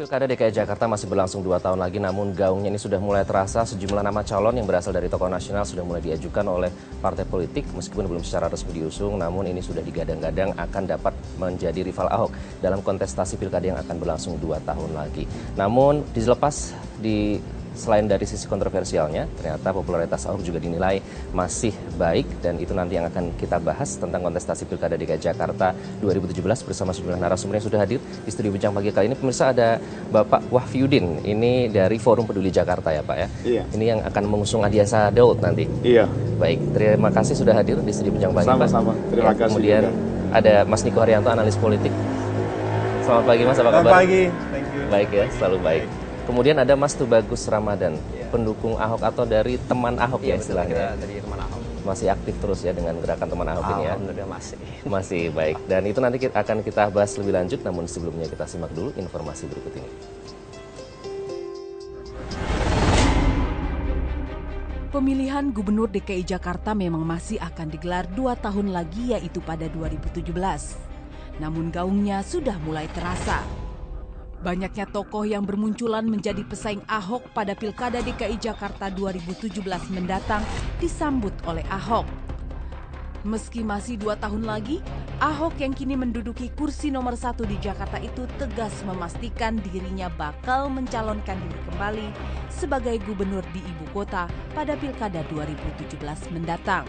Pilkada DKI Jakarta masih berlangsung 2 tahun lagi, namun gaungnya ini sudah mulai terasa. Sejumlah nama calon yang berasal dari tokoh nasional sudah mulai diajukan oleh partai politik, meskipun belum secara resmi diusung, namun ini sudah digadang-gadang akan dapat menjadi rival Ahok dalam kontestasi Pilkada yang akan berlangsung 2 tahun lagi. Namun dilepas selain dari sisi kontroversialnya, ternyata popularitas Ahok juga dinilai masih baik, dan itu nanti yang akan kita bahas tentang kontestasi Pilkada DKI Jakarta 2017 bersama sejumlah narasumber yang sudah hadir di studio Bincang Pagi kali ini. Pemirsa, ada Bapak Wahfiuddin, ini dari Forum Peduli Jakarta ya Pak ya? Iya. Ini yang akan mengusung Adiasa Daud nanti? Iya. Baik, terima kasih sudah hadir di studio Bincang Pagi. Sama-sama, terima kasih. Kemudian juga ada Mas Niko Haryanto, analis politik. Selamat pagi Mas, apa kabar? Selamat pagi, thank you. Baik ya, selalu baik. Kemudian ada Mas Tubagus Ramadan, pendukung Ahok atau dari teman Ahok ya istilahnya. Dari teman Ahok. Masih aktif terus ya dengan gerakan teman Ahok ini ya? Alhamdulillah masih. Masih baik. Dan itu nanti akan kita bahas lebih lanjut, namun sebelumnya kita simak dulu informasi berikut ini. Pemilihan Gubernur DKI Jakarta memang masih akan digelar 2 tahun lagi, yaitu pada 2017. Namun gaungnya sudah mulai terasa. Banyaknya tokoh yang bermunculan menjadi pesaing Ahok pada Pilkada DKI Jakarta 2017 mendatang disambut oleh Ahok. Meski masih 2 tahun lagi, Ahok yang kini menduduki kursi nomor 1 di Jakarta itu tegas memastikan dirinya bakal mencalonkan diri kembali sebagai gubernur di ibu kota pada Pilkada 2017 mendatang.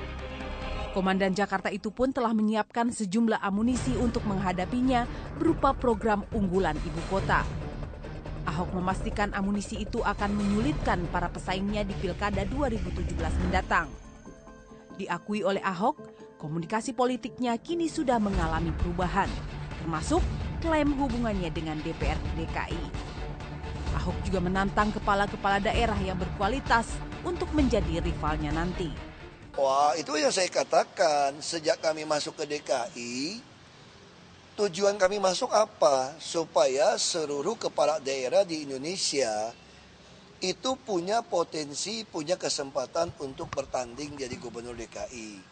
Komandan Jakarta itu pun telah menyiapkan sejumlah amunisi untuk menghadapinya berupa program unggulan ibu kota. Ahok memastikan amunisi itu akan menyulitkan para pesaingnya di Pilkada 2017 mendatang. Diakui oleh Ahok, komunikasi politiknya kini sudah mengalami perubahan, termasuk klaim hubungannya dengan DPR DKI. Ahok juga menantang kepala-kepala daerah yang berkualitas untuk menjadi rivalnya nanti. Wah, itu yang saya katakan, sejak kami masuk ke DKI, tujuan kami masuk apa? Supaya seluruh kepala daerah di Indonesia itu punya potensi, punya kesempatan untuk bertanding jadi gubernur DKI.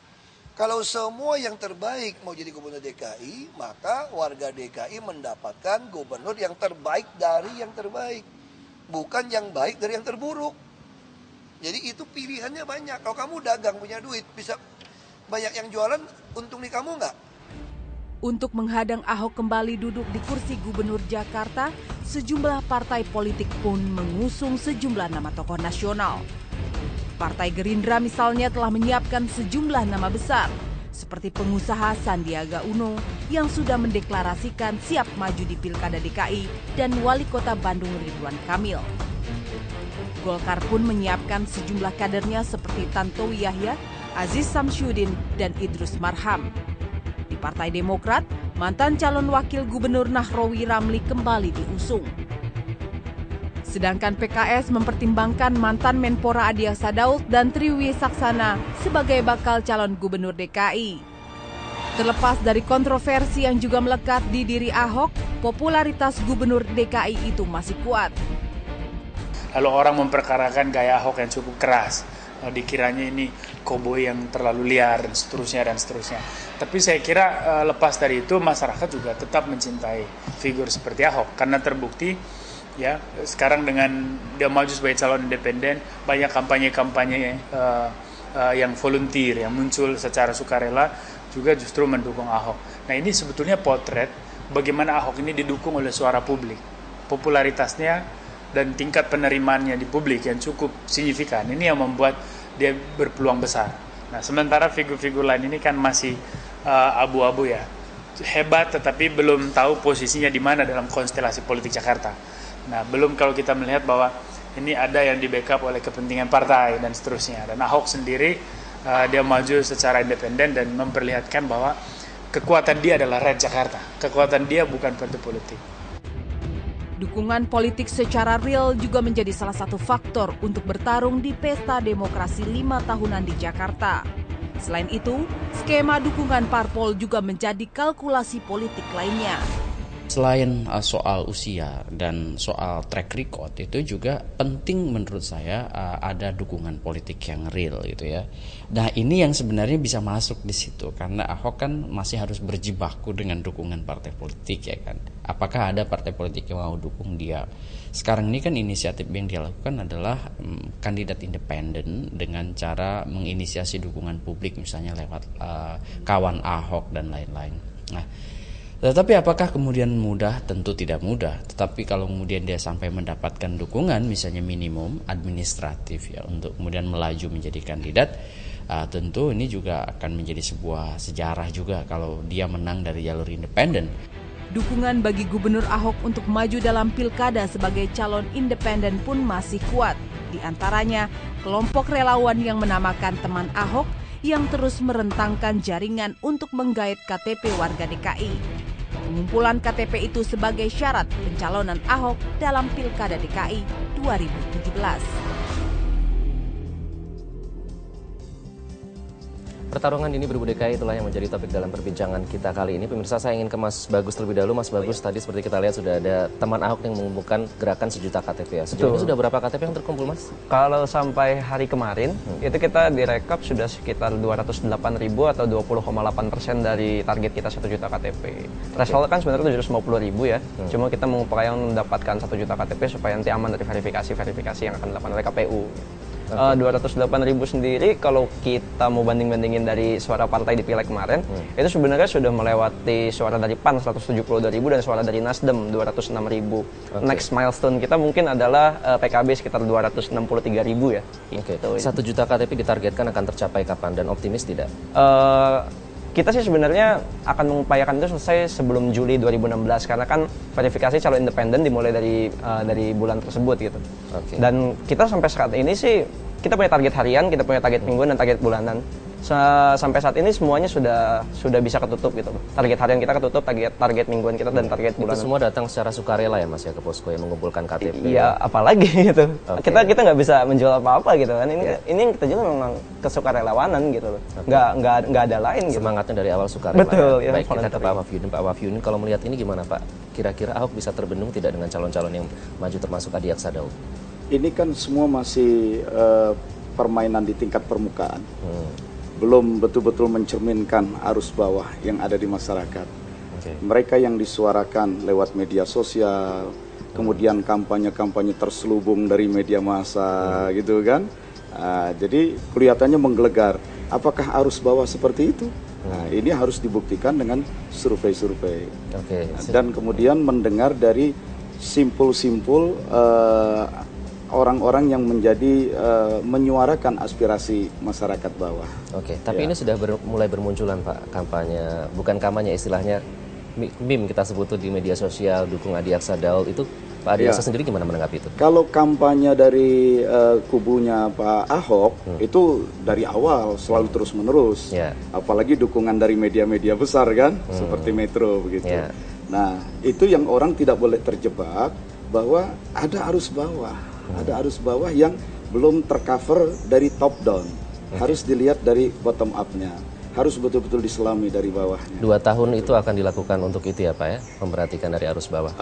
Kalau semua yang terbaik mau jadi gubernur DKI, maka warga DKI mendapatkan gubernur yang terbaik dari yang terbaik, bukan yang baik dari yang terburuk. Jadi itu pilihannya banyak. Kalau kamu dagang punya duit, bisa banyak yang jualan, untung di kamu nggak? Untuk menghadang Ahok kembali duduk di kursi gubernur Jakarta, sejumlah partai politik pun mengusung sejumlah nama tokoh nasional. Partai Gerindra misalnya telah menyiapkan sejumlah nama besar, seperti pengusaha Sandiaga Uno yang sudah mendeklarasikan siap maju di Pilkada DKI dan Wali Kota Bandung Ridwan Kamil. Golkar pun menyiapkan sejumlah kadernya seperti Tantowi Yahya, Aziz Samsyuddin, dan Idrus Marham. Di Partai Demokrat, mantan calon wakil gubernur Nahrawi Ramli kembali diusung. Sedangkan PKS mempertimbangkan mantan Menpora Adiasa Daud dan Triwi Saksana sebagai bakal calon gubernur DKI. Terlepas dari kontroversi yang juga melekat di diri Ahok, popularitas gubernur DKI itu masih kuat. Lalu orang memperkarakan gaya Ahok yang cukup keras. Dikiranya ini koboi yang terlalu liar dan seterusnya. Tapi saya kira lepas dari itu masyarakat juga tetap mencintai figur seperti Ahok karena terbukti ya sekarang dengan dia maju sebagai calon independen, banyak kampanye-kampanye yang volunteer yang muncul secara sukarela juga justru mendukung Ahok. Nah, ini sebetulnya potret bagaimana Ahok ini didukung oleh suara publik. Popularitasnya dan tingkat penerimaannya di publik yang cukup signifikan. Ini yang membuat dia berpeluang besar. Nah, sementara figur-figur lain ini kan masih abu-abu ya. Hebat tetapi belum tahu posisinya di mana dalam konstelasi politik Jakarta. Nah, belum kalau kita melihat bahwa ini ada yang di backup oleh kepentingan partai dan seterusnya. Dan Ahok sendiri dia maju secara independen dan memperlihatkan bahwa kekuatan dia adalah rakyat Jakarta. Kekuatan dia bukan partai politik. Dukungan politik secara real juga menjadi salah satu faktor untuk bertarung di pesta demokrasi 5 tahunan di Jakarta. Selain itu, skema dukungan parpol juga menjadi kalkulasi politik lainnya. Selain soal usia dan soal track record, itu juga penting menurut saya ada dukungan politik yang real gitu ya. Nah ini yang sebenarnya bisa masuk di situ karena Ahok kan masih harus berjibaku dengan dukungan partai politik ya kan. Apakah ada partai politik yang mau dukung dia? Sekarang ini kan inisiatif yang dia lakukan adalah kandidat independen dengan cara menginisiasi dukungan publik misalnya lewat kawan Ahok dan lain-lain. Nah, tetapi apakah kemudian mudah? Tentu tidak mudah. Tetapi kalau kemudian dia sampai mendapatkan dukungan, misalnya minimum administratif ya untuk kemudian melaju menjadi kandidat, tentu ini juga akan menjadi sebuah sejarah juga kalau dia menang dari jalur independen. Dukungan bagi Gubernur Ahok untuk maju dalam pilkada sebagai calon independen pun masih kuat. Di antaranya, kelompok relawan yang menamakan teman Ahok yang terus merentangkan jaringan untuk menggait KTP warga DKI. Pengumpulan KTP itu sebagai syarat pencalonan Ahok dalam Pilkada DKI 2017. Pertarungan dini berbudaya DKI itulah yang menjadi topik dalam perbincangan kita kali ini. Pemirsa, saya ingin ke Mas Bagus terlebih dahulu. Mas Bagus, tadi seperti kita lihat sudah ada teman Ahok yang mengumpulkan gerakan 1 juta KTP ya. Sejauh ini sudah berapa KTP yang terkumpul, Mas? Kalau sampai hari kemarin, itu kita direkap sudah sekitar 208.000 atau 20,8% dari target kita 1 juta KTP. Threshold kan sebenarnya 750.000 ya. Cuma kita mengupayakan mendapatkan 1 juta KTP supaya nanti aman dari verifikasi yang akan dilakukan oleh KPU. 208.000 sendiri kalau kita mau banding-bandingin dari suara partai di Pileg kemarin, itu sebenarnya sudah melewati suara dari PAN 172.000 dan suara dari Nasdem 206.000. Next milestone kita mungkin adalah PKB sekitar 263.000 ya. Gitu. 1 juta KTP ditargetkan akan tercapai kapan dan optimis tidak? Kita sih sebenarnya akan mengupayakan itu selesai sebelum Juli 2016 karena kan verifikasi calon independen dimulai dari bulan tersebut gitu. Dan kita sampai saat ini sih kita punya target harian, kita punya target mingguan dan target bulanan. Sampai saat ini semuanya sudah bisa ketutup gitu. Target harian kita ketutup, target mingguan kita dan target bulanan. Itu semua datang secara sukarela ya Mas ya ke posko yang mengumpulkan KTP. Iya, apalagi gitu. Kita nggak bisa menjual apa-apa gitu kan. Ini yang kita jual memang kesukarelawanan gitu loh. Nggak ada lain gitu. Semangatnya dari awal sukarela. Betul, ya. Baik, kita ke Pak Wahyudin. Pak Wahyudin, kalau melihat ini gimana Pak? Kira-kira Ahok bisa terbendung tidak dengan calon-calon yang maju termasuk Adi Aksa-Daud? Ini kan semua masih permainan di tingkat permukaan. Belum betul-betul mencerminkan arus bawah yang ada di masyarakat. Mereka yang disuarakan lewat media sosial, kemudian kampanye-kampanye terselubung dari media massa gitu kan. Jadi kelihatannya menggelegar. Apakah arus bawah seperti itu? Nah, ini harus dibuktikan dengan survei-survei. Dan kemudian mendengar dari simpul-simpul orang-orang yang menjadi menyuarakan aspirasi masyarakat bawah. Tapi ini sudah mulai bermunculan Pak bukan kampanye istilahnya meme kita sebut tuh di media sosial dukung Adi Aksa-Daud itu Pak Adi Aksa sendiri gimana menanggapi itu? Kalau kampanye dari kubunya Pak Ahok itu dari awal selalu terus-menerus, apalagi dukungan dari media-media besar kan, seperti Metro begitu. Nah itu yang orang tidak boleh terjebak bahwa ada arus bawah. Ada arus bawah yang belum tercover dari top down. Harus dilihat dari bottom up-nya. Harus betul-betul diselami dari bawahnya. 2 tahun itu akan dilakukan untuk itu ya Pak ya? Memperhatikan dari arus bawah.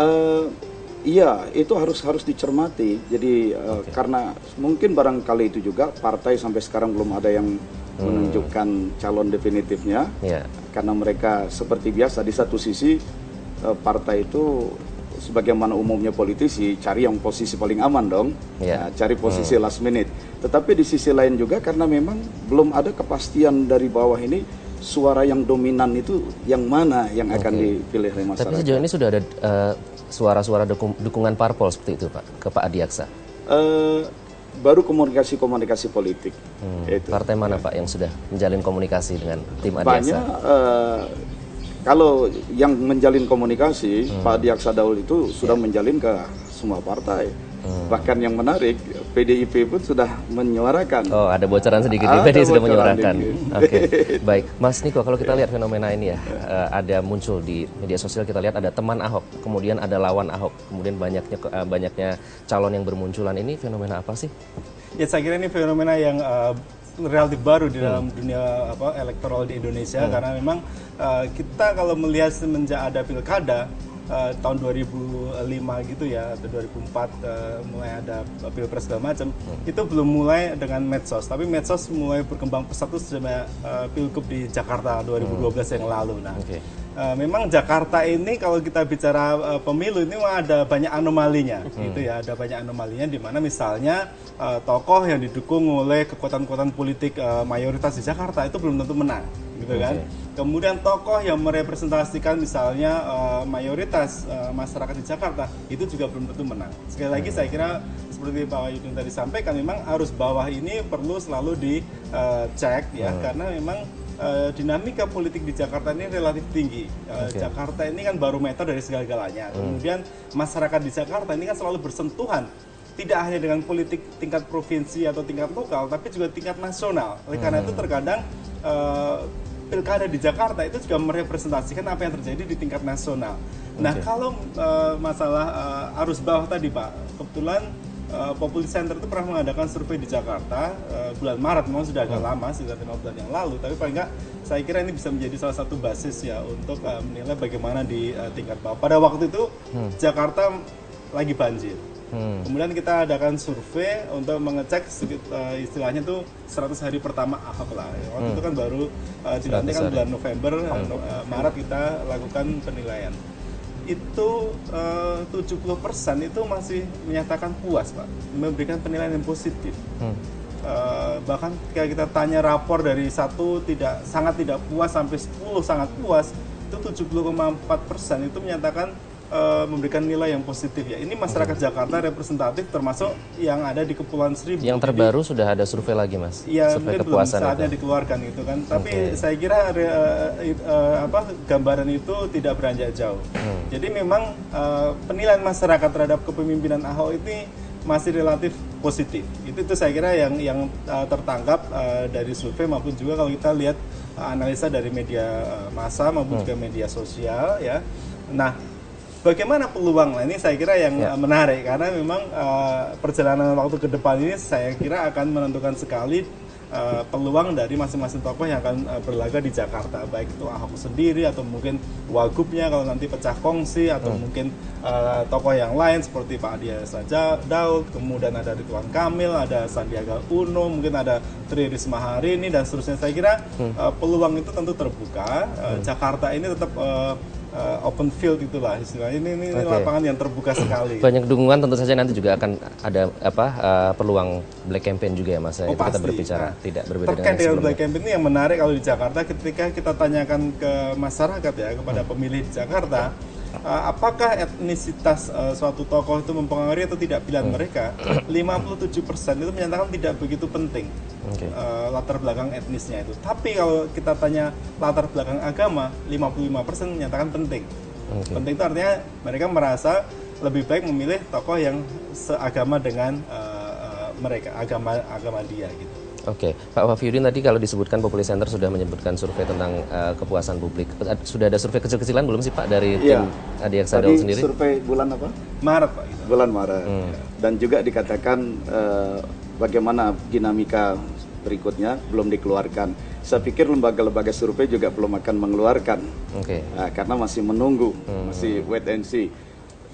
Iya, itu harus dicermati. Jadi karena mungkin barangkali itu juga partai sampai sekarang belum ada yang menunjukkan calon definitifnya. Karena mereka seperti biasa di satu sisi partai itu sebagaimana umumnya politisi cari yang posisi paling aman dong, cari posisi last minute. Tetapi di sisi lain juga karena memang belum ada kepastian dari bawah ini suara yang dominan itu yang mana yang akan dipilih oleh masyarakat. Tapi sejauh ini sudah ada suara-suara dukungan parpol seperti itu Pak ke Pak Adi Aksa? Baru komunikasi politik. Partai mana Pak yang sudah menjalin komunikasi dengan tim Adi Aksa? Banyak. Kalau yang menjalin komunikasi, Pak Adi Aksa-Daud itu sudah menjalin ke semua partai. Bahkan yang menarik, PDIP pun sudah menyuarakan. Ada bocoran sedikit, PDIP sudah menyuarakan. Baik. Mas Niko, kalau kita lihat fenomena ini ya, ada muncul di media sosial, kita lihat ada teman Ahok, kemudian ada lawan Ahok, kemudian banyaknya calon yang bermunculan. Ini fenomena apa sih? Ya, saya kira ini fenomena yang relatif baru di dalam dunia elektoral di Indonesia karena memang kita kalau melihat semenjak ada pilkada tahun 2005 gitu ya, atau 2004 mulai ada pilpres segala macam, itu belum mulai dengan medsos, tapi medsos mulai berkembang pesat itu sejak pilgub di Jakarta 2012 yang lalu. Nah, memang Jakarta ini kalau kita bicara pemilu ini ada banyak anomalinya, gitu ya, ada banyak anomalinya di mana misalnya tokoh yang didukung oleh kekuatan-kekuatan politik mayoritas di Jakarta itu belum tentu menang, gitu kan. Kemudian tokoh yang merepresentasikan misalnya mayoritas masyarakat di Jakarta itu juga belum tentu menang. Sekali lagi saya kira seperti Pak Wahyudin tadi sampaikan, memang arus bawah ini perlu selalu dicek ya, karena memang dinamika politik di Jakarta ini relatif tinggi. Jakarta ini kan barometer dari segala-galanya. Kemudian masyarakat di Jakarta ini kan selalu bersentuhan tidak hanya dengan politik tingkat provinsi atau tingkat lokal, tapi juga tingkat nasional. Oleh karena itu terkadang pilkada di Jakarta itu juga merepresentasikan apa yang terjadi di tingkat nasional. Nah, kalau masalah arus bawah tadi Pak, kebetulan Populi Center itu pernah mengadakan survei di Jakarta bulan Maret, memang sudah agak lama, sudah 5 bulan yang lalu, tapi paling nggak saya kira ini bisa menjadi salah satu basis ya untuk menilai bagaimana di tingkat bawah. Pada waktu itu Jakarta lagi banjir. Kemudian kita adakan survei untuk mengecek istilahnya tuh 100 hari pertama Ahok lah. Waktu itu kan baru dilantik kan bulan November, Maret kita lakukan penilaian. Itu 70% itu masih menyatakan puas Pak, memberikan penilaian yang positif. Bahkan ketika kita tanya rapor dari 1 sangat tidak puas sampai 10 sangat puas, itu 70,4% itu menyatakan memberikan nilai yang positif ya. Ini masyarakat Jakarta representatif termasuk yang ada di Kepulauan Seribu. Yang terbaru sudah ada survei lagi Mas? Iya, survei mungkin belum saatnya dikeluarkan gitu kan. Tapi saya kira gambaran itu tidak beranjak jauh. Jadi memang penilaian masyarakat terhadap kepemimpinan Ahok ini masih relatif positif. Itu saya kira yang tertangkap dari survei maupun juga kalau kita lihat analisa dari media massa maupun juga media sosial ya. Nah, bagaimana peluang? Nah, ini saya kira yang menarik karena memang perjalanan waktu ke depan ini saya kira akan menentukan sekali peluang dari masing-masing tokoh yang akan berlaga di Jakarta, baik itu Ahok sendiri atau mungkin wagubnya kalau nanti pecah kongsi atau mungkin tokoh yang lain seperti Pak Adi Daud, kemudian ada Ridwan Kamil, ada Sandiaga Uno, mungkin ada Tri Risma hari ini dan seterusnya. Saya kira peluang itu tentu terbuka. Jakarta ini tetap open field itulah istilahnya. Ini lapangan yang terbuka sekali. Banyak dukungan tentu saja nanti juga akan ada peluang black campaign juga ya Mas. Itu kita berbicara tidak berbeda terkait dengan black campaign ini yang menarik kalau di Jakarta ketika kita tanyakan ke masyarakat ya, kepada pemilih di Jakarta, apakah etnisitas suatu tokoh itu mempengaruhi atau tidak pilihan mereka? 57% itu menyatakan tidak begitu penting latar belakang etnisnya itu. Tapi kalau kita tanya latar belakang agama, 55% menyatakan penting. Penting itu artinya mereka merasa lebih baik memilih tokoh yang seagama dengan mereka, agama dia gitu. Pak Wahyudin tadi kalau disebutkan Populi Center sudah menyebutkan survei tentang kepuasan publik. Sudah ada survei kecil-kecilan belum sih Pak dari tim Adi Aksa Daud sendiri? Survei bulan apa? Maret Pak. Gitu. Bulan Maret. Dan juga dikatakan bagaimana dinamika berikutnya belum dikeluarkan. Saya pikir lembaga-lembaga survei juga belum akan mengeluarkan, karena masih menunggu, masih wait and see.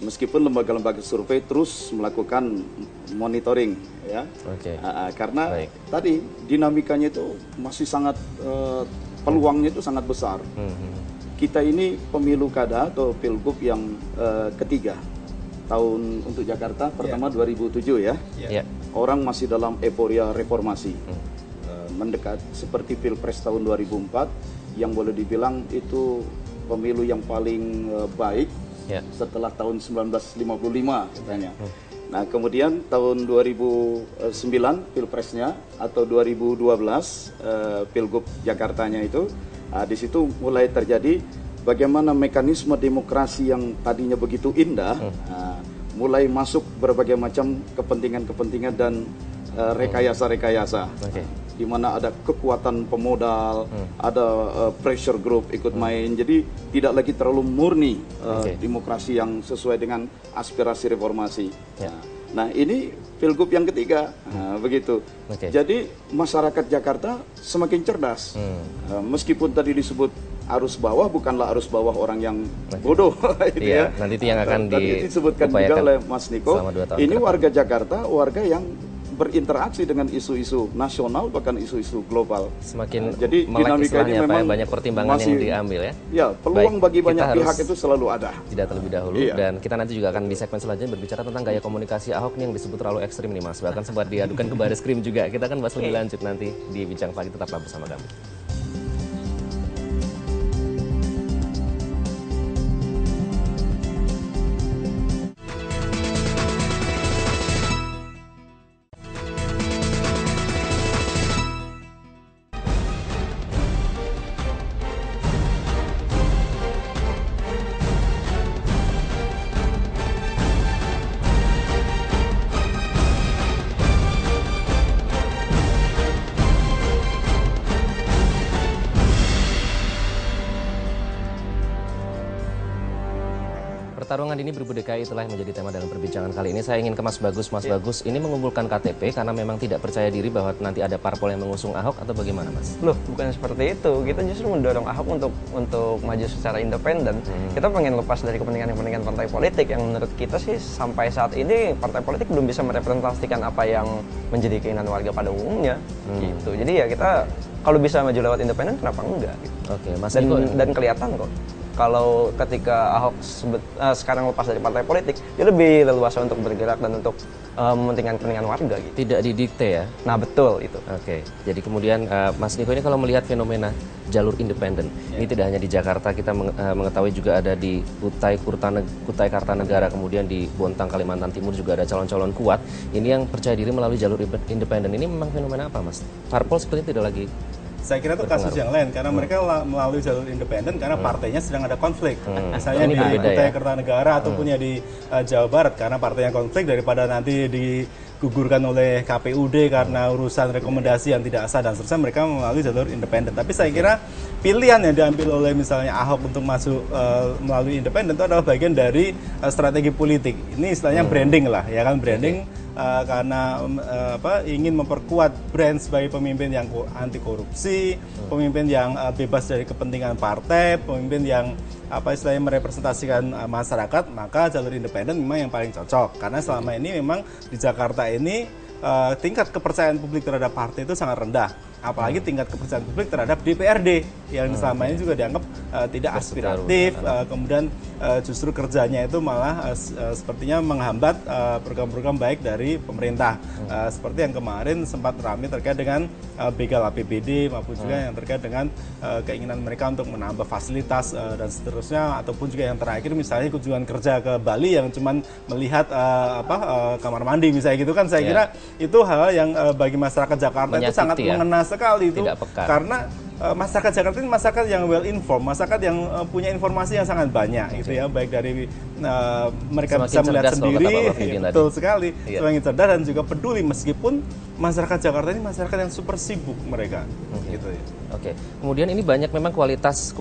Meskipun lembaga-lembaga survei terus melakukan monitoring, ya, karena tadi dinamikanya itu masih sangat peluangnya itu sangat besar. Kita ini pemilu kada atau pilgub yang ketiga tahun untuk Jakarta, pertama 2007 ya. Orang masih dalam euforia reformasi, mendekat seperti pilpres tahun 2004 yang boleh dibilang itu pemilu yang paling baik setelah tahun 1955 katanya. Nah, kemudian tahun 2009 pilpresnya atau 2012 pilgub Jakartanya itu, di situ mulai terjadi bagaimana mekanisme demokrasi yang tadinya begitu indah mulai masuk berbagai macam kepentingan-kepentingan dan rekayasa-rekayasa. Di mana ada kekuatan pemodal, ada pressure group ikut main, jadi tidak lagi terlalu murni demokrasi yang sesuai dengan aspirasi reformasi. Nah, ini pilgub yang ketiga, begitu. Jadi masyarakat Jakarta semakin cerdas, meskipun tadi disebut arus bawah bukanlah arus bawah orang yang bodoh. Gitu Iya, ya. nanti itu yang akan Tadi disebutkan juga diupayakan oleh Mas Niko, selama 2 tahun ini ke depan. warga Jakarta, warga yang berinteraksi dengan isu-isu nasional bahkan isu-isu global. Semakin Jadi melek dinamika ini istilahnya, Pak, memang banyak pertimbangan yang masih- diambil ya. Ya, peluang Baik, bagi kita banyak harus pihak itu selalu ada. Jeda terlebih dahulu, Iya. dan kita nanti juga akan di segmen selanjutnya berbicara tentang gaya komunikasi Ahok nih yang disebut terlalu ekstrim nih Mas, bahkan sempat diadukan ke Bareskrim juga. Kita akan bahas lebih lanjut nanti di Bincang Pagi, tetaplah bersama kami. Pertarungan ini berburu DKI itulah yang menjadi tema dalam perbincangan kali ini. Saya ingin ke Mas Bagus. Mas Bagus, ini mengumpulkan KTP karena memang tidak percaya diri bahwa nanti ada parpol yang mengusung Ahok atau bagaimana, Mas? Loh, bukan seperti itu. Kita justru mendorong Ahok untuk maju secara independen. Kita pengen lepas dari kepentingan-kepentingan partai politik yang menurut kita sih sampai saat ini partai politik belum bisa merepresentasikan apa yang menjadi keinginan warga pada umumnya. Gitu. Jadi ya kita kalau bisa maju lewat independen kenapa enggak? Gitu. Oke, Mas Dan, Niko. dan kelihatan kok. Kalau ketika Ahok sekarang lepas dari partai politik, dia lebih leluasa untuk bergerak dan untuk mementingkan kepentingan warga gitu. Tidak didikte ya? Nah betul itu. Oke, jadi kemudian Mas Niko ini kalau melihat fenomena jalur independen, ini tidak hanya di Jakarta, kita mengetahui juga ada di Kutai Kartanegara, kemudian di Bontang, Kalimantan Timur juga ada calon-calon kuat. Ini yang percaya diri melalui jalur independen, ini memang fenomena apa, Mas? Parpol sepertinya tidak lagi. Saya kira itu kasus yang lain karena mereka melalui jalur independen karena partainya sedang ada konflik. Misalnya Ini di berbeda Kutai ya? Kartanegara ataupun ya di Jawa Barat karena partainya konflik daripada nanti digugurkan oleh KPUD karena urusan rekomendasi yang tidak sah dan seterusnya, mereka melalui jalur independen. Tapi saya kira pilihan yang diambil oleh misalnya Ahok untuk masuk melalui independen itu adalah bagian dari strategi politik. Ini istilahnya branding lah, ya kan, branding. Karena ingin memperkuat brand sebagai pemimpin yang anti korupsi, pemimpin yang bebas dari kepentingan partai, pemimpin yang istilahnya merepresentasikan masyarakat, maka jalur independen memang yang paling cocok. Karena selama ini memang di Jakarta ini tingkat kepercayaan publik terhadap partai itu sangat rendah. Apalagi tingkat kepercayaan publik terhadap DPRD yang selama ini juga dianggap tidak aspiratif, kemudian justru kerjanya itu malah sepertinya menghambat program-program baik dari pemerintah. Seperti yang kemarin sempat ramai terkait dengan begal APBD maupun juga yang terkait dengan keinginan mereka untuk menambah fasilitas dan seterusnya, ataupun juga yang terakhir misalnya kunjungan kerja ke Bali yang cuman melihat kamar mandi misalnya gitu kan. Saya kira itu hal yang bagi masyarakat Jakarta itu sangat mengena sekali itu, karena masyarakat Jakarta ini masyarakat yang well informed, masyarakat yang punya informasi yang sangat banyak gitu ya, baik dari mereka semakin bisa melihat sendiri, betul sekali, semakin cerdas dan juga peduli meskipun masyarakat Jakarta ini masyarakat yang super sibuk mereka, gitu ya. Oke, kemudian ini banyak memang kualitas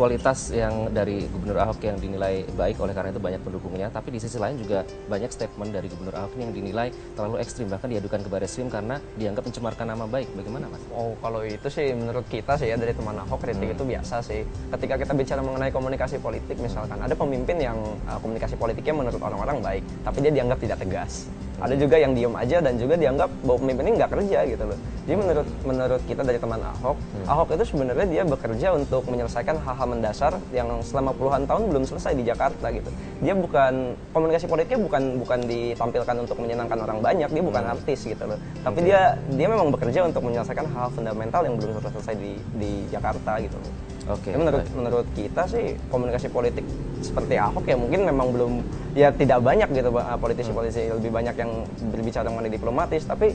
yang dari Gubernur Ahok yang dinilai baik, oleh karena itu banyak pendukungnya. Tapi di sisi lain juga banyak statement dari Gubernur Ahok ini yang dinilai terlalu ekstrim, bahkan diadukan ke Bareskrim karena dianggap mencemarkan nama baik. Bagaimana, Mas? Oh, kalau itu sih menurut kita sih ya dari teman Ahok, kritik itu biasa sih. Ketika kita bicara mengenai komunikasi politik, misalkan ada pemimpin yang komunikasi politiknya menurut orang-orang baik, tapi dia dianggap tidak tegas. Ada juga yang diem aja dan juga dianggap bahwa pemimpin ini nggak kerja gitu loh. Jadi menurut kita dari teman Ahok, Ahok itu sebenarnya dia bekerja untuk menyelesaikan hal-hal mendasar yang selama puluhan tahun belum selesai di Jakarta gitu. Dia bukan, komunikasi politiknya bukan ditampilkan untuk menyenangkan orang banyak, dia bukan artis gitu loh. Tapi dia memang bekerja untuk menyelesaikan hal fundamental yang belum selesai di Jakarta gitu loh. Oke. Menurut kita sih komunikasi politik seperti Ahok ya mungkin memang belum, ya tidak banyak gitu politisi-politisi, lebih banyak yang berbicara mengenai diplomatis, tapi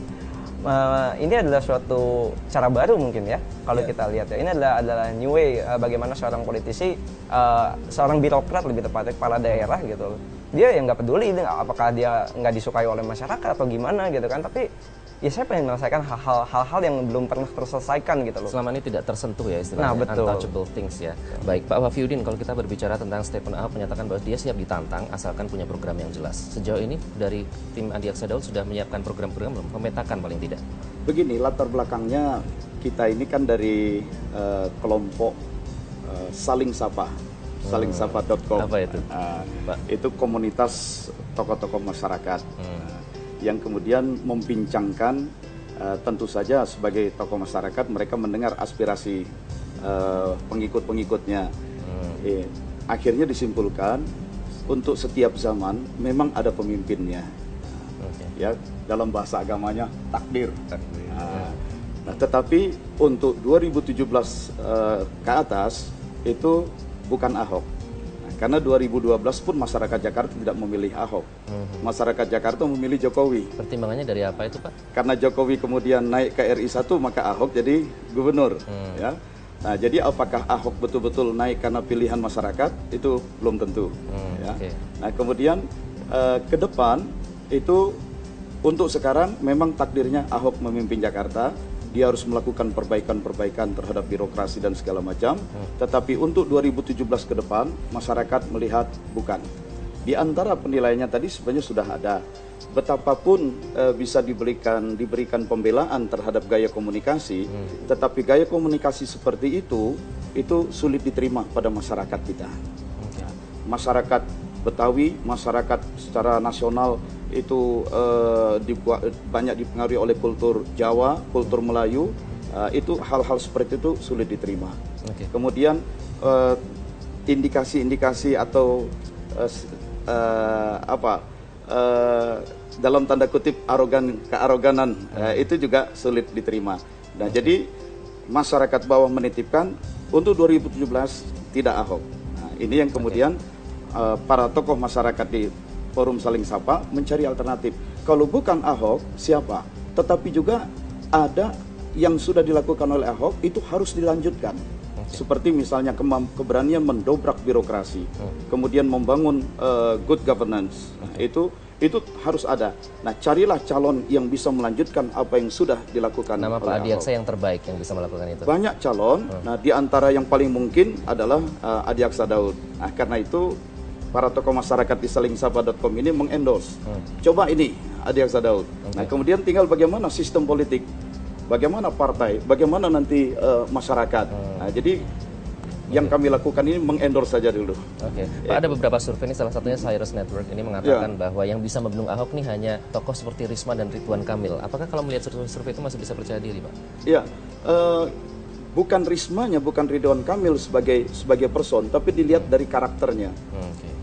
ini adalah suatu cara baru mungkin ya kalau kita lihat ya. Ini adalah new way bagaimana seorang politisi, seorang birokrat lebih tepatnya, kepala daerah gitu loh. Dia yang nggak peduli apakah dia nggak disukai oleh masyarakat atau gimana gitu kan, tapi ya saya pengen menyelesaikan hal-hal yang belum pernah terselesaikan gitu loh. Selama ini tidak tersentuh ya istilahnya, untouchable things ya. Baik, Pak Wafiudin, kalau kita berbicara tentang statement Ahok menyatakan bahwa dia siap ditantang asalkan punya program yang jelas. Sejauh ini dari tim Andi Aksa Daud sudah menyiapkan program-program belum? Memetakan paling tidak. Begini, latar belakangnya kita ini kan dari kelompok Saling Sapa, salingsapa.com. Apa itu? Itu komunitas tokoh-tokoh masyarakat yang kemudian membincangkan, tentu saja sebagai tokoh masyarakat mereka mendengar aspirasi pengikut-pengikutnya. Akhirnya disimpulkan untuk setiap zaman memang ada pemimpinnya. Ya, dalam bahasa agamanya takdir. Nah, tetapi untuk 2017 ke atas itu bukan Ahok. Nah, karena 2012 pun masyarakat Jakarta tidak memilih Ahok. Masyarakat Jakarta memilih Jokowi. Pertimbangannya dari apa itu, Pak? Karena Jokowi kemudian naik ke RI 1, maka Ahok jadi gubernur. Ya. Nah, jadi apakah Ahok betul-betul naik karena pilihan masyarakat? Itu belum tentu. Ya. Nah, kemudian ke depan itu untuk sekarang memang takdirnya Ahok memimpin Jakarta. Dia harus melakukan perbaikan-perbaikan terhadap birokrasi dan segala macam. Tetapi untuk 2017 ke depan, masyarakat melihat bukan. Di antara penilaiannya tadi sebenarnya sudah ada. Betapapun bisa diberikan pembelaan terhadap gaya komunikasi, tetapi gaya komunikasi seperti itu sulit diterima pada masyarakat kita. Masyarakat Betawi, masyarakat secara nasional itu banyak dipengaruhi oleh kultur Jawa, kultur Melayu, itu hal-hal seperti itu sulit diterima. Kemudian indikasi-indikasi atau dalam tanda kutip kearoganan itu juga sulit diterima. Nah, jadi masyarakat bawah menitipkan untuk 2017 tidak Ahok. Nah, ini yang kemudian para tokoh masyarakat di Forum Saling Sapa mencari alternatif. Kalau bukan Ahok, siapa? Tetapi juga ada yang sudah dilakukan oleh Ahok itu harus dilanjutkan. Seperti misalnya keberanian mendobrak birokrasi, kemudian membangun good governance. Nah, itu harus ada. Nah, carilah calon yang bisa melanjutkan apa yang sudah dilakukan. Nama Pak Adiaksa yang terbaik yang bisa melakukan itu. Banyak calon. Nah, di antara yang paling mungkin adalah Adiaksa Daud. Nah, karena itu para tokoh masyarakat di salingsapa.com ini mengendorse. Coba ini Adiaksa Daud. Nah, kemudian tinggal bagaimana sistem politik, bagaimana partai, bagaimana nanti masyarakat. Nah, jadi yang kami lakukan ini mengendorse saja dulu. Pak, ada beberapa survei ini, salah satunya Cyrus Network ini mengatakan bahwa yang bisa membendung Ahok ini hanya tokoh seperti Risma dan Ridwan Kamil. Apakah kalau melihat survei itu masih bisa percaya diri, Pak? Iya. Bukan Rismanya, bukan Ridwan Kamil sebagai person, tapi dilihat dari karakternya.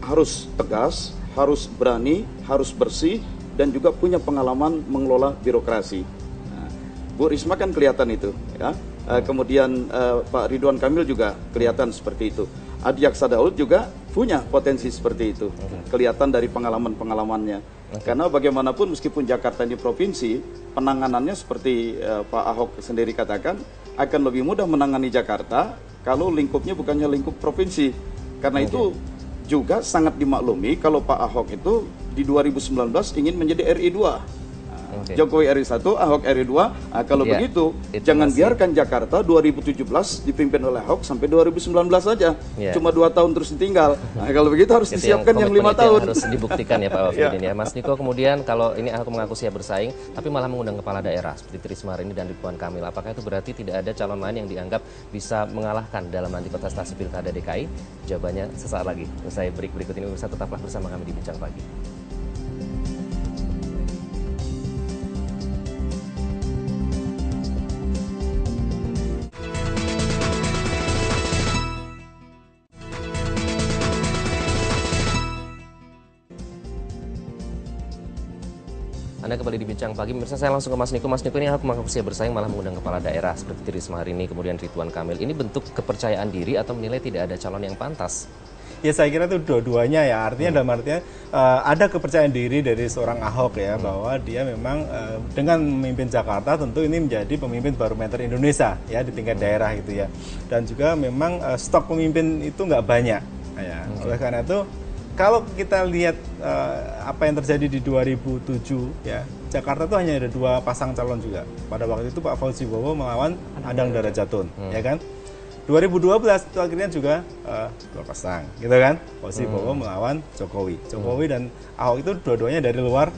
Harus tegas, harus berani, harus bersih, dan juga punya pengalaman mengelola birokrasi. Nah, Bu Risma kan kelihatan itu, ya. Kemudian Pak Ridwan Kamil juga kelihatan seperti itu. Adiaksa Daud juga punya potensi seperti itu, kelihatan dari pengalaman-pengalamannya. Karena bagaimanapun meskipun Jakarta ini provinsi, penanganannya seperti Pak Ahok sendiri katakan, akan lebih mudah menangani Jakarta kalau lingkupnya bukannya lingkup provinsi. Karena itu juga sangat dimaklumi kalau Pak Ahok itu di 2019 ingin menjadi RI 2. Jokowi RI 1, Ahok RI 2. Nah, kalau begitu, jangan biarkan Jakarta 2017 dipimpin oleh Ahok sampai 2019 saja. Cuma 2 tahun terus ditinggal. Nah, kalau begitu harus disiapkan yang 5 tahun. Harus dibuktikan ya Pak Wafidin ya. Mas Niko, kemudian kalau ini Ahok mengaku siap bersaing, tapi malah mengundang kepala daerah seperti Risma Harini dan Ridwan Kamil. Apakah itu berarti tidak ada calon lain yang dianggap bisa mengalahkan dalam nanti kontestasi Pilkada DKI? Jawabannya sesaat lagi. Usai break berikut ini, pemirsa tetaplah bersama kami di Bincang Pagi. Anda kembali di Bincang Pagi. Pemirsa, saya langsung ke Mas Niko. Mas Niko, ini Ahok mengaku siap bersaing malah mengundang kepala daerah seperti Risma Harini, kemudian Ridwan Kamil. Ini bentuk kepercayaan diri atau menilai tidak ada calon yang pantas? Ya, saya kira itu dua-duanya ya. Artinya dalam artian ada kepercayaan diri dari seorang Ahok ya, bahwa dia memang dengan memimpin Jakarta tentu ini menjadi pemimpin barometer Indonesia ya di tingkat daerah gitu ya. Dan juga memang stok pemimpin itu nggak banyak ya. Oleh karena itu kalau kita lihat apa yang terjadi di 2007 ya, Jakarta itu hanya ada 2 pasang calon juga. Pada waktu itu Pak Fauzi Bowo melawan Adang Darajatun, ya kan? 2012 itu akhirnya juga 2 pasang, gitu kan? Fauzi Bowo melawan Jokowi. Jokowi dan Ahok itu dua-duanya dari luar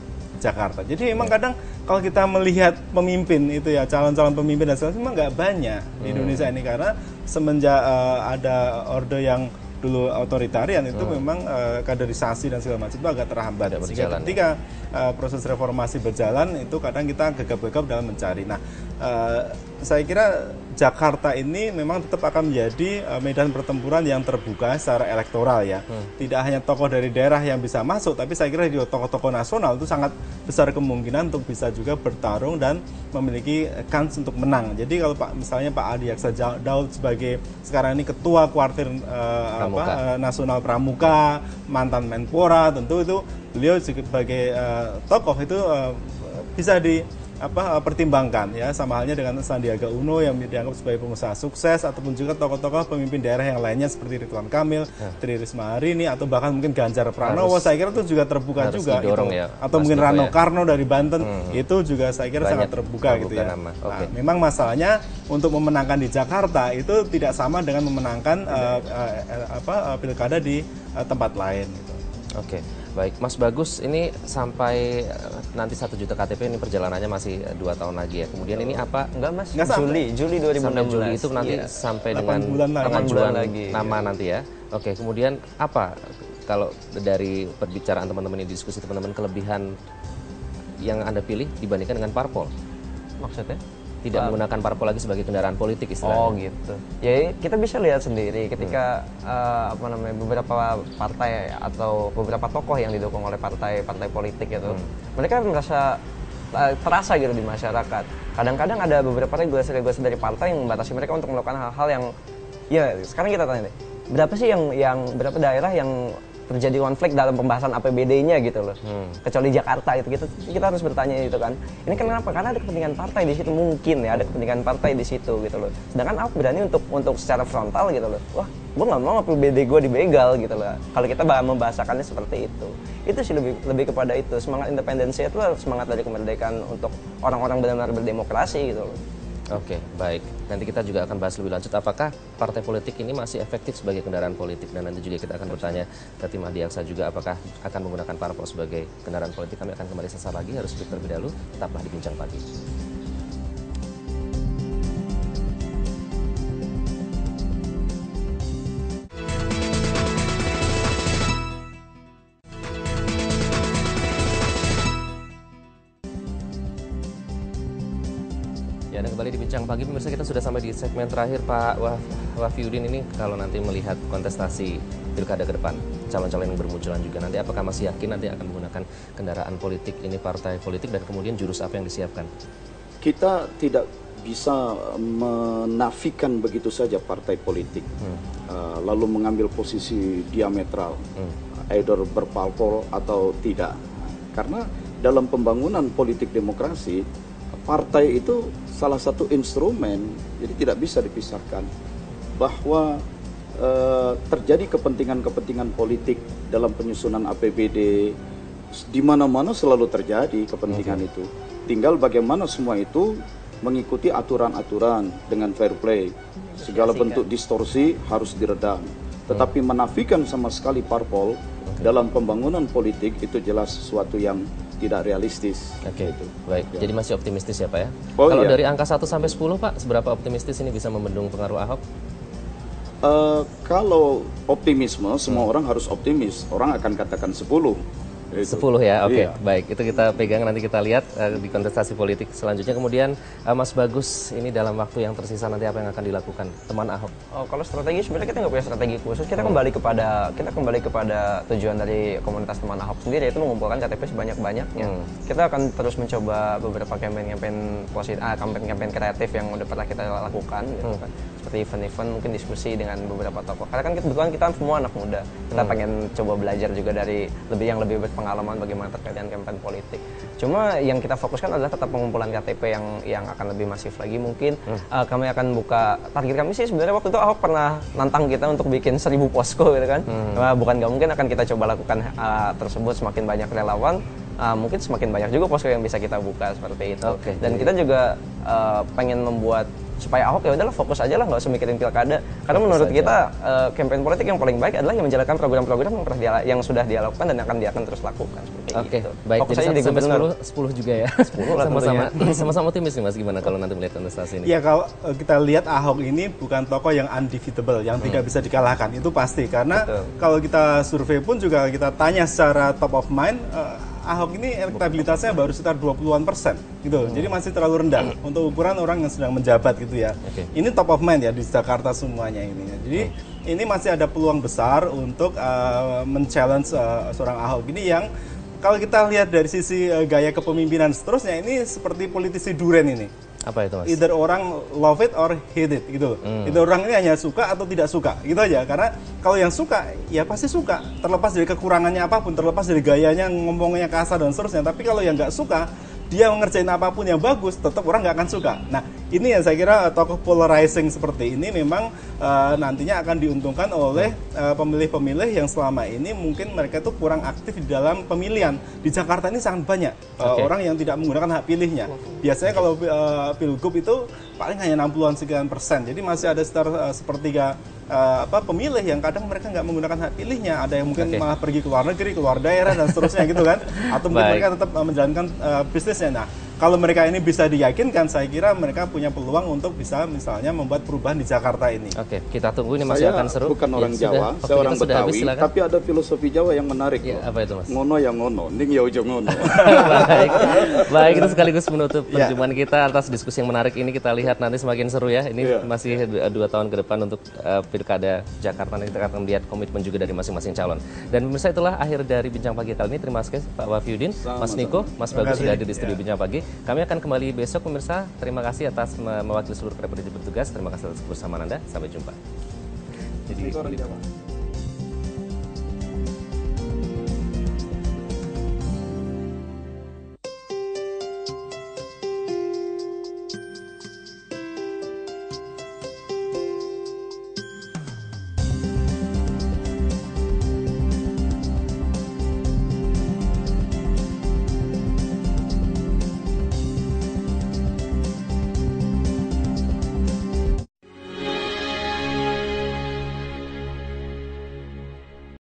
Jakarta. Jadi memang kadang kalau kita melihat pemimpin itu ya, calon-calon pemimpin dan sebagainya, memang nggak banyak di Indonesia ini, karena semenjak ada orde yang dulu otoritarian itu memang kaderisasi dan segala macam itu agak terhambat. Sehingga ketika proses reformasi berjalan itu kadang kita gegap-gegap dalam mencari. Nah, saya kira Jakarta ini memang tetap akan menjadi medan pertempuran yang terbuka secara elektoral ya. Tidak hanya tokoh dari daerah yang bisa masuk, tapi saya kira juga tokoh-tokoh nasional itu sangat besar kemungkinan untuk bisa juga bertarung dan memiliki kans untuk menang. Jadi kalau misalnya Pak Adi Aksa Daud sebagai sekarang ini ketua kuartir nasional Pramuka, mantan Menpora, tentu itu beliau sebagai tokoh itu bisa pertimbangkan ya, sama halnya dengan Sandiaga Uno yang dianggap sebagai pengusaha sukses, ataupun juga tokoh-tokoh pemimpin daerah yang lainnya seperti Ridwan Kamil, Tri Risma hari ini, atau bahkan mungkin Ganjar Pranowo. Saya kira itu juga terbuka juga itu. Ya, atau mungkin Rano Karno dari Banten, itu juga saya kira sangat terbuka gitu ya. Nah, memang masalahnya untuk memenangkan di Jakarta itu tidak sama dengan memenangkan pilkada di tempat lain gitu. Oke, baik Mas Bagus, ini sampai nanti 1 juta KTP ini perjalanannya masih 2 tahun lagi ya. Kemudian ini apa? Enggak Mas, Juli 2016. Sampai Juli itu nanti sampai dengan pengajuan nama nanti ya. Oke, kemudian apa kalau dari perbicaraan teman-teman ini, diskusi teman-teman, kelebihan yang Anda pilih dibandingkan dengan parpol? Maksudnya? Tidak menggunakan parpol lagi sebagai kendaraan politik istilahnya. Oh gitu. Ya kita bisa lihat sendiri ketika beberapa partai atau beberapa tokoh yang didukung oleh partai politik itu, mereka merasa terasa gitu di masyarakat. Kadang-kadang ada beberapa regulasi dari partai yang membatasi mereka untuk melakukan hal-hal yang, ya sekarang kita tanya deh, berapa sih yang berapa daerah yang terjadi konflik dalam pembahasan APBD-nya gitu loh. Kecuali Jakarta itu kita harus bertanya itu kan. Ini kenapa? Karena ada kepentingan partai di situ, mungkin ya ada kepentingan partai di situ gitu loh. Sedangkan aku berani untuk secara frontal gitu loh. Wah, gue nggak mau APBD gue dibegal gitu loh. Kalau kita membahasakannya seperti itu sih lebih kepada itu. Semangat independensi itu semangat dari kemerdekaan untuk orang-orang benar-benar berdemokrasi gitu loh. Oke, baik. Nanti kita juga akan bahas lebih lanjut apakah partai politik ini masih efektif sebagai kendaraan politik, dan nanti juga kita akan bertanya ke tim Adi Aksa juga apakah akan menggunakan parpol sebagai kendaraan politik. Kami akan kembali sesaat lagi, harus break terlebih dahulu. Tetaplah di Bincang Pagi. Ya, dan kembali di Bincang Pagi, pemirsa, kita sudah sampai di segmen terakhir. Pak Wafiudin, ini kalau nanti melihat kontestasi pilkada ke depan, calon-calon yang bermunculan juga, nanti apakah masih yakin nanti akan menggunakan kendaraan politik ini, partai politik, dan kemudian jurus apa yang disiapkan? Kita tidak bisa menafikan begitu saja partai politik, lalu mengambil posisi diametral, either berparpol atau tidak. Karena dalam pembangunan politik demokrasi, partai itu salah satu instrumen, jadi tidak bisa dipisahkan. Bahwa terjadi kepentingan-kepentingan politik dalam penyusunan APBD, di mana-mana selalu terjadi kepentingan itu. Tinggal bagaimana semua itu mengikuti aturan-aturan dengan fair play. Segala bentuk distorsi harus diredam. Tetapi menafikan sama sekali parpol dalam pembangunan politik itu jelas sesuatu yang tidak realistis. Oke, itu. Baik. Ya. Jadi masih optimistis ya Pak ya? Kalau dari angka 1 sampai 10 Pak, seberapa optimistis ini bisa membendung pengaruh Ahok? Kalau optimisme, semua orang harus optimis. Orang akan katakan 10. 10 ya, oke. Baik, itu kita pegang, nanti kita lihat di kontestasi politik selanjutnya. Kemudian Mas Bagus, ini dalam waktu yang tersisa nanti apa yang akan dilakukan teman Ahok? Oh, kalau strategi sebenarnya kita nggak punya strategi khusus. Kita kembali kepada tujuan dari komunitas teman Ahok sendiri, yaitu mengumpulkan KTP sebanyak-banyaknya. Kita akan terus mencoba beberapa kampanye kreatif yang udah pernah kita lakukan gitu kan. Seperti event-event, mungkin diskusi dengan beberapa tokoh. Karena kan kebetulan kita semua anak muda. Kita pengen coba belajar juga dari yang lebih berpengalaman bagaimana terkait dengan kampanye politik. Cuma yang kita fokuskan adalah tetap pengumpulan KTP yang akan lebih masif lagi. Mungkin kami akan buka, target kami sih sebenarnya waktu itu Ahok pernah nantang kita untuk bikin 1000 posko gitu kan. Bukan nggak mungkin, akan kita coba lakukan tersebut. Semakin banyak relawan, mungkin semakin banyak juga posko yang bisa kita buka seperti itu. Dan kita juga pengen membuat supaya Ahok ya udahlah fokus aja lah, nggak usah mikirin pilkada. Karena menurut kita campaign politik yang paling baik adalah yang menjalankan program-program yang sudah dia lakukan dan akan dia terus lakukan. Oke, gitu. baik. Fokus Jadi aja di 1 sampai gubernur. 10 juga ya. 10 lah Sama-sama optimis nih Mas, gimana kalau nanti melihat kontestasi ini? Ya kalau kita lihat Ahok ini bukan tokoh yang undefeatable, yang tidak bisa dikalahkan, itu pasti. Karena kalau kita survei pun juga kita tanya secara top of mind, Ahok ini elektabilitasnya baru sekitar 20-an% gitu. Jadi masih terlalu rendah untuk ukuran orang yang sedang menjabat gitu ya. Ini top of mind ya di Jakarta semuanya ini. Jadi ini masih ada peluang besar untuk men-challenge seorang Ahok ini yang kalau kita lihat dari sisi gaya kepemimpinan seterusnya, ini seperti politisi duren ini. Apa itu Mas? Either orang love it or hate it gitu. Either orang ini hanya suka atau tidak suka gitu aja. Karena kalau yang suka ya pasti suka, terlepas dari kekurangannya apapun, terlepas dari gayanya ngomongnya kasar dan seterusnya. Tapi kalau yang nggak suka, dia mengerjain apapun yang bagus, tetap orang nggak akan suka. Nah, ini yang saya kira tokoh polarizing seperti ini memang nantinya akan diuntungkan oleh pemilih-pemilih yang selama ini mungkin mereka tuh kurang aktif di dalam pemilihan. Di Jakarta ini sangat banyak orang yang tidak menggunakan hak pilihnya. Biasanya kalau pilgub itu paling hanya 60-an sekian persen. Jadi masih ada sekitar sepertiga pemilih yang kadang mereka nggak menggunakan hak pilihnya. Ada yang mungkin malah pergi ke luar negeri, keluar daerah dan seterusnya gitu kan. Atau mungkin mereka tetap menjalankan bisnisnya. Nah, kalau mereka ini bisa diyakinkan, saya kira mereka punya peluang untuk bisa misalnya membuat perubahan di Jakarta ini. Oke, kita tunggu ini masih akan seru. Bukan orang Jawa, saya orang Betawi, tapi ada filosofi Jawa yang menarik. Apa itu Mas? Ngono ya ngono, ning ya ojo ngono. Baik, itu sekaligus menutup perjumpaan kita atas diskusi yang menarik ini. Kita lihat nanti semakin seru ya. Ini masih 2 tahun ke depan untuk pilkada Jakarta. Nanti kita akan melihat komitmen juga dari masing-masing calon. Dan pemirsa, itulah akhir dari Bincang Pagi kali ini. Terima kasih Pak Wahyudin, Mas Niko, Mas Bagus sudah hadir di studio Bincang Pagi. Kami akan kembali besok pemirsa. Terima kasih atas mewakili seluruh rekan bertugas. Terima kasih atas kebersamaan Anda. Sampai jumpa. Jadi orang Jawa.